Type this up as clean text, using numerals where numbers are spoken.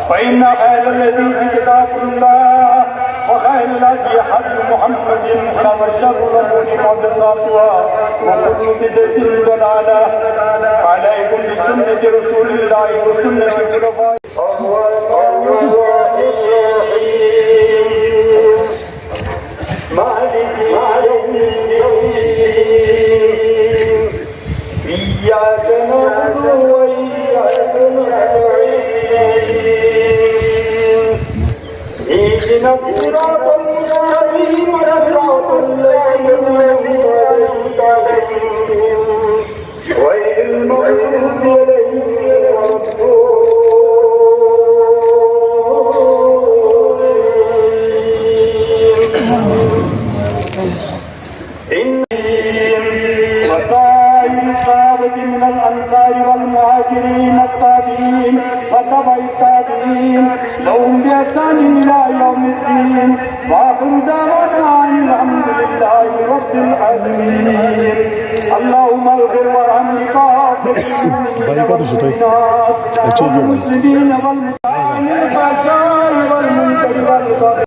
فإن خير الحديث كتاب الله وخير الهدي هدي محمد وشر الأمور محدثاتها وكل بدعة ضلالة عليكم بسنة رسول الله وسنة خلفائه مالك يوم الدين إياك نعبد وإياك نستعين اهدنا الصراط المستقيم صراط الذين أنعمت عليهم غير المغضوب عليهم ولا من الأنصار والمهاجرين التابعين وتبع التابعين لهم بإحسان إلى يوم الدين وآخر دعوانا أن الحمد لله رب العالمين اللهم اغفر وارحم والمسلمين والمسلمين والمسلمين والمنكر والبغي